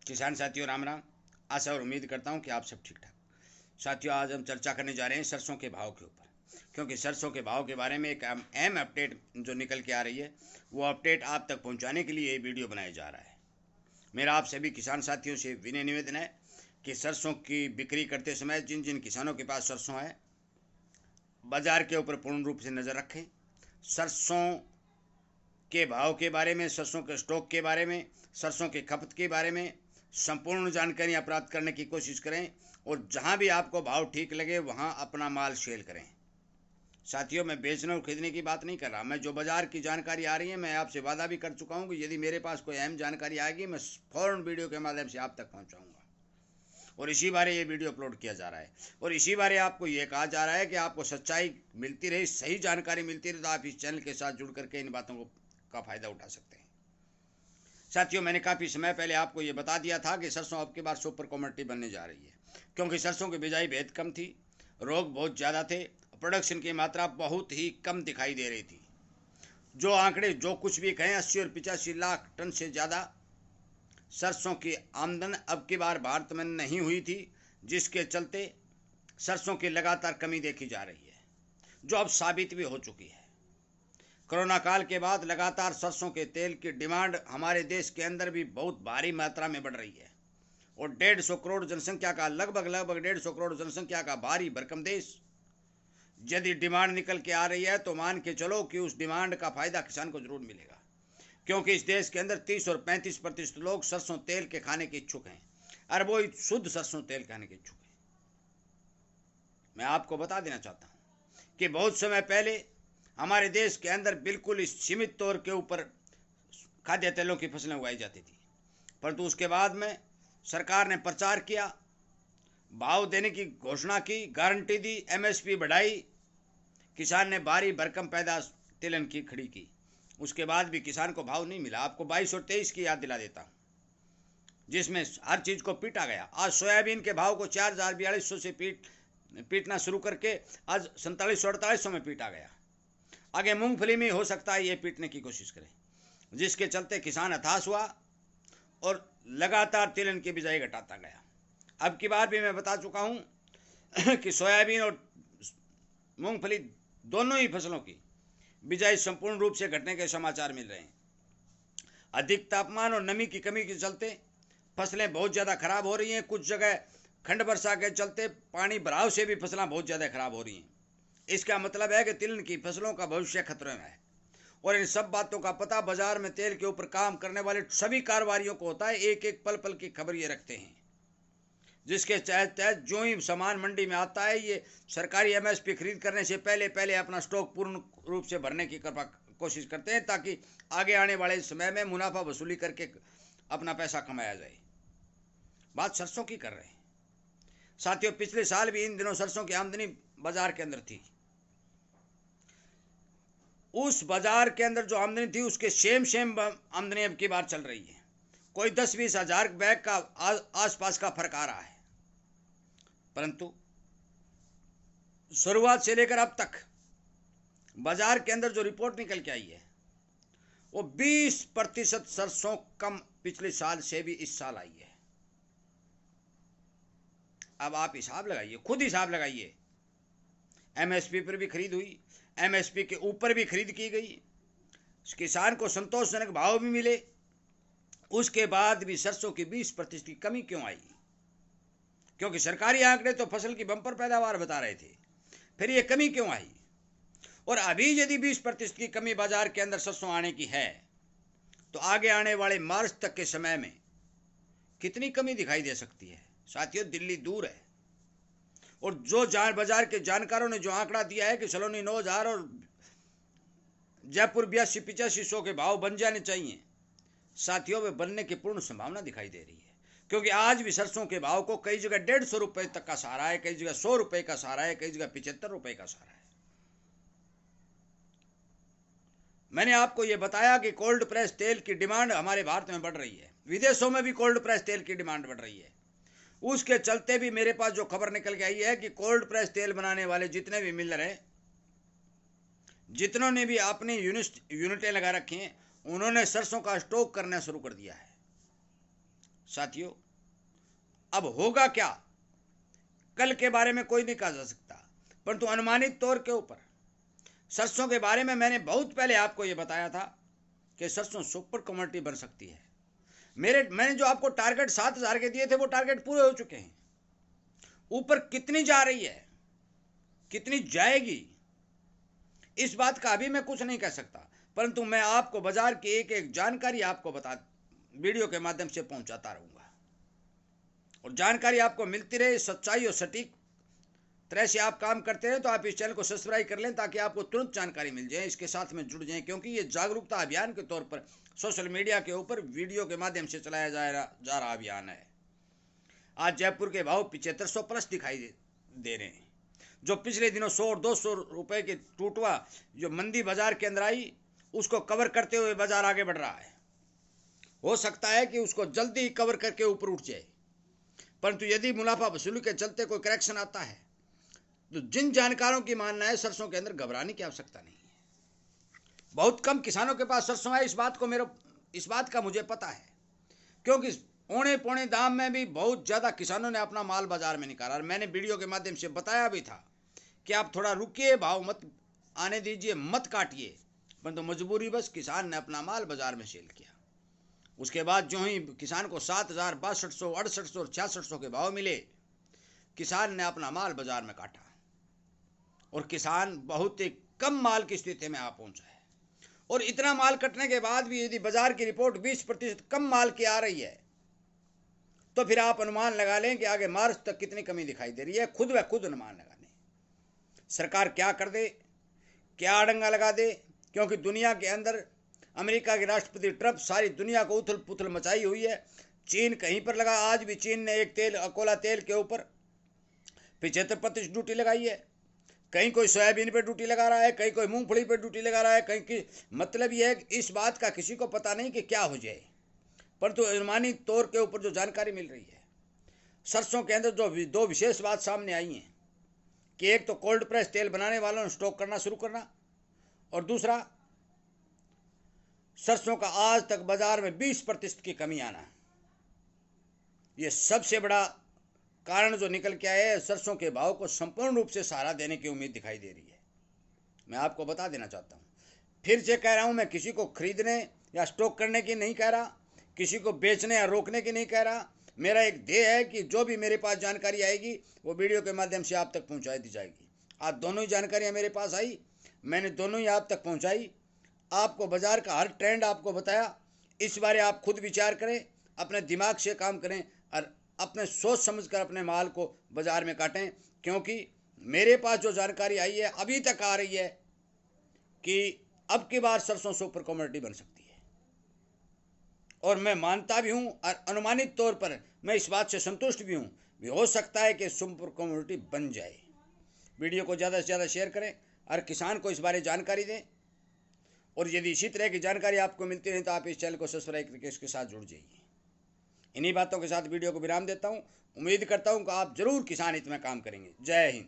किसान साथियों राम राम। आशा और उम्मीद करता हूं कि आप सब ठीक ठाक। साथियों, आज हम चर्चा करने जा रहे हैं सरसों के भाव के ऊपर, क्योंकि सरसों के भाव के बारे में एक अहम अपडेट जो निकल के आ रही है, वो अपडेट आप तक पहुंचाने के लिए ये वीडियो बनाया जा रहा है। मेरा आप सभी किसान साथियों से विनय निवेदन है कि सरसों की बिक्री करते समय जिन जिन किसानों के पास सरसों है, बाजार के ऊपर पूर्ण रूप से नज़र रखें। सरसों के भाव के बारे में, सरसों के स्टॉक के बारे में, सरसों के खपत के बारे में संपूर्ण जानकारियां प्राप्त करने की कोशिश करें, और जहां भी आपको भाव ठीक लगे वहां अपना माल सेल करें। साथियों, मैं बेचने और खरीदने की बात नहीं कर रहा। मैं जो बाजार की जानकारी आ रही है, मैं आपसे वादा भी कर चुका हूं कि यदि मेरे पास कोई अहम जानकारी आएगी, मैं फौरन वीडियो के माध्यम से आप तक पहुंचाऊंगा। और इसी बारे ये वीडियो अपलोड किया जा रहा है, और इसी बारे आपको ये कहा जा रहा है कि आपको सच्चाई मिलती रही, सही जानकारी मिलती रही, तो आप इस चैनल के साथ जुड़ करके इन बातों का फायदा उठा सकते हैं। साथियों, मैंने काफ़ी समय पहले आपको ये बता दिया था कि सरसों अब की बार सुपर कमोडिटी बनने जा रही है, क्योंकि सरसों की बिजाई बेहद कम थी, रोग बहुत ज़्यादा थे, प्रोडक्शन की मात्रा बहुत ही कम दिखाई दे रही थी। जो आंकड़े जो कुछ भी कहें, 80 और 85 लाख टन से ज़्यादा सरसों की आमदन अब की बार भारत में नहीं हुई थी, जिसके चलते सरसों की लगातार कमी देखी जा रही है, जो अब साबित भी हो चुकी है। कोरोना काल के बाद लगातार सरसों के तेल की डिमांड हमारे देश के अंदर भी बहुत भारी मात्रा में बढ़ रही है, और 150 करोड़ जनसंख्या का लगभग 150 करोड़ जनसंख्या का भारी भरकम देश, यदि डिमांड निकल के आ रही है तो मान के चलो कि उस डिमांड का फायदा किसान को जरूर मिलेगा, क्योंकि इस देश के अंदर 30 और 35% लोग सरसों तेल के खाने के इच्छुक हैं, और वो शुद्ध सरसों तेल खाने के इच्छुक हैं। मैं आपको बता देना चाहता हूँ कि बहुत समय पहले हमारे देश के अंदर बिल्कुल सीमित तौर के ऊपर खाद्य तेलों की फसलें उगाई जाती थी, परंतु उसके बाद में सरकार ने प्रचार किया, भाव देने की घोषणा की, गारंटी दी, एमएसपी बढ़ाई, किसान ने भारी भरकम पैदाश तिलहन की खड़ी की। उसके बाद भी किसान को भाव नहीं मिला। आपको 22 और 23 की याद दिला देता हूँ, जिसमें हर चीज़ को पीटा गया। आज सोयाबीन के भाव को 4,4200 से पीटना शुरू करके आज 4700-4800 में पीटा गया। आगे मूंगफली में हो सकता है ये पीटने की कोशिश करें, जिसके चलते किसान हताश हुआ और लगातार तिलहन की बिजाई घटाता गया। अब की बार भी मैं बता चुका हूँ कि सोयाबीन और मूंगफली दोनों ही फसलों की बिजाई संपूर्ण रूप से घटने के समाचार मिल रहे हैं। अधिक तापमान और नमी की कमी के चलते फसलें बहुत ज़्यादा खराब हो रही हैं। कुछ जगह खंड वर्षा के चलते पानी भराव से भी फसलें बहुत ज़्यादा खराब हो रही हैं। इसका मतलब है कि तिलहन की फसलों का भविष्य खतरे में है, और इन सब बातों का पता बाजार में तेल के ऊपर काम करने वाले सभी कारोबारियों को होता है। एक एक पल पल की खबर ये रखते हैं, जिसके तहत जो ही सामान मंडी में आता है, ये सरकारी एमएसपी खरीद करने से पहले पहले अपना स्टॉक पूर्ण रूप से भरने की कोशिश करते हैं, ताकि आगे आने वाले समय में मुनाफा वसूली करके अपना पैसा कमाया जाए। बात सरसों की कर रहे हैं साथियों। पिछले साल भी इन दिनों सरसों की आमदनी बाजार के अंदर थी। उस बाजार के अंदर जो आमदनी थी, उसके सेम आमदनी अब की बार चल रही है। कोई 10-20 हजार बैग का आसपास का फर्क आ रहा है, परंतु शुरुआत से लेकर अब तक बाजार के अंदर जो रिपोर्ट निकल के आई है, वो 20% सरसों कम पिछले साल से भी इस साल आई है। अब आप हिसाब लगाइए, खुद हिसाब लगाइए। एमएसपी पर भी खरीद हुई, एमएसपी के ऊपर भी खरीद की गई, किसान को संतोषजनक भाव भी मिले, उसके बाद भी सरसों की 20% की कमी क्यों आई? क्योंकि सरकारी आंकड़े तो फसल की बंपर पैदावार बता रहे थे, फिर ये कमी क्यों आई? और अभी यदि 20% की कमी बाजार के अंदर सरसों आने की है, तो आगे आने वाले मार्च तक के समय में कितनी कमी दिखाई दे सकती है? साथियों, दिल्ली दूर है, और जो बाजार के जानकारों ने जो आंकड़ा दिया है कि सलोनी 9,000 और जयपुर 82-8500 के भाव बन जाने चाहिए, साथियों वे बनने की पूर्ण संभावना दिखाई दे रही है। क्योंकि आज भी सरसों के भाव को कई जगह 150 रुपए तक का सहारा है, कई जगह 100 रुपए का सहारा है, कई जगह 75 रुपए का सहारा है। मैंने आपको यह बताया कि कोल्ड प्रेस तेल की डिमांड हमारे भारत में बढ़ रही है, विदेशों में भी कोल्ड प्रेस तेल की डिमांड बढ़ रही है। उसके चलते भी मेरे पास जो खबर निकल के आई है कि कोल्ड प्रेस तेल बनाने वाले जितने भी मिलर हैं, जितनों ने भी अपनी यूनिटें लगा रखी हैं, उन्होंने सरसों का स्टॉक करना शुरू कर दिया है। साथियों, अब होगा क्या कल के बारे में कोई नहीं कहा जा सकता, परंतु अनुमानित तौर के ऊपर सरसों के बारे में मैंने बहुत पहले आपको यह बताया था कि सरसों सुपर कमोडिटी बन सकती है। मैंने जो आपको टारगेट 7,000 के दिए थे वो टारगेट पूरे हो चुके हैं। ऊपर कितनी जा रही है, कितनी जाएगी, इस बात का अभी मैं कुछ नहीं कह सकता, परंतु मैं आपको बाजार की एक एक जानकारी आपको वीडियो के माध्यम से पहुंचाता रहूंगा और जानकारी आपको मिलती रहे सच्चाई और सटीक तरह से आप काम करते हैं। तो आप इस चैनल को सब्सक्राइब कर लें ताकि आपको तुरंत जानकारी मिल जाए, इसके साथ में जुड़ जाएं, क्योंकि ये जागरूकता अभियान के तौर पर सोशल मीडिया के ऊपर वीडियो के माध्यम से चलाया जा रहा अभियान है। आज जयपुर के भाव 7500 प्लस दिखाई दे रहे हैं। जो पिछले दिनों 100 और 200 रुपए के टूटवा जो मंदी बाजार के अंदर आई, उसको कवर करते हुए बाजार आगे बढ़ रहा है। हो सकता है कि उसको जल्दी कवर करके ऊपर उठ जाए, परंतु यदि मुनाफा वसूली के चलते कोई करेक्शन आता है तो जिन जानकारों की मानना है सरसों के अंदर घबराने की आवश्यकता नहीं है। बहुत कम किसानों के पास सरसों है, इस बात का मुझे पता है, क्योंकि औने पौने दाम में भी बहुत ज़्यादा किसानों ने अपना माल बाजार में निकाला। और मैंने वीडियो के माध्यम से बताया भी था कि आप थोड़ा रुकिए, भाव मत आने दीजिए, मत काटिए, परंतु मजबूरी बस किसान ने अपना माल बाजार में सेल किया। उसके बाद जो ही किसान को 7,000, 6200, 6800 और 6600 के भाव मिले, किसान ने अपना माल बाजार में काटा और किसान बहुत ही कम माल की स्थिति में आ पहुंचा है। और इतना माल कटने के बाद भी यदि बाजार की रिपोर्ट 20% कम माल की आ रही है तो फिर आप अनुमान लगा लें कि आगे मार्च तक कितनी कमी दिखाई दे रही है। खुद व खुद अनुमान लगा लें, सरकार क्या कर दे, क्या अड़ंगा लगा दे, क्योंकि दुनिया के अंदर अमेरिका के राष्ट्रपति ट्रंप सारी दुनिया को उथल पुथल मचाई हुई है। चीन कहीं पर लगा, आज भी चीन ने एक अकोला तेल के ऊपर 75% ड्यूटी लगाई है। कहीं कोई सोयाबीन पे ड्यूटी लगा रहा है, कहीं कोई मूंगफली पे ड्यूटी लगा रहा है, कहीं की मतलब यह है कि इस बात का किसी को पता नहीं कि क्या हो जाए, परंतु अनुमानित तौर के ऊपर जो जानकारी मिल रही है सरसों के अंदर जो दो विशेष बात सामने आई हैं कि एक तो कोल्ड प्रेस तेल बनाने वालों ने स्टॉक करना शुरू करना, और दूसरा सरसों का आज तक बाजार में 20% की कमी आना। ये सबसे बड़ा कारण जो निकल के आया है, सरसों के भाव को संपूर्ण रूप से सहारा देने की उम्मीद दिखाई दे रही है। मैं आपको बता देना चाहता हूँ, फिर से कह रहा हूँ, मैं किसी को खरीदने या स्टॉक करने की नहीं कह रहा, किसी को बेचने या रोकने की नहीं कह रहा। मेरा एक ध्येय है कि जो भी मेरे पास जानकारी आएगी वो वीडियो के माध्यम से आप तक पहुँचा दी जाएगी। आज दोनों ही जानकारियाँ मेरे पास आई, मैंने दोनों ही आप तक पहुँचाई। आपको बाजार का हर ट्रेंड आपको बताया। इस बारे आप खुद विचार करें, अपने दिमाग से काम करें और अपने सोच समझकर अपने माल को बाजार में काटें, क्योंकि मेरे पास जो जानकारी आई है अभी तक आ रही है कि अब की बार सरसों सुपर कमोडिटी बन सकती है। और मैं मानता भी हूं और अनुमानित तौर पर मैं इस बात से संतुष्ट भी हूं, भी हो सकता है कि सुपर कमोडिटी बन जाए। वीडियो को ज़्यादा से ज़्यादा शेयर करें और किसान को इस बारे जानकारी दें। और यदि इसी तरह की जानकारी आपको मिलती रहे तो आप इस चैनल को सब्सक्राइब करके इसके साथ जुड़ जाइए। इन्हीं बातों के साथ वीडियो को विराम देता हूं। उम्मीद करता हूं कि आप जरूर किसान हित में काम करेंगे। जय हिंद।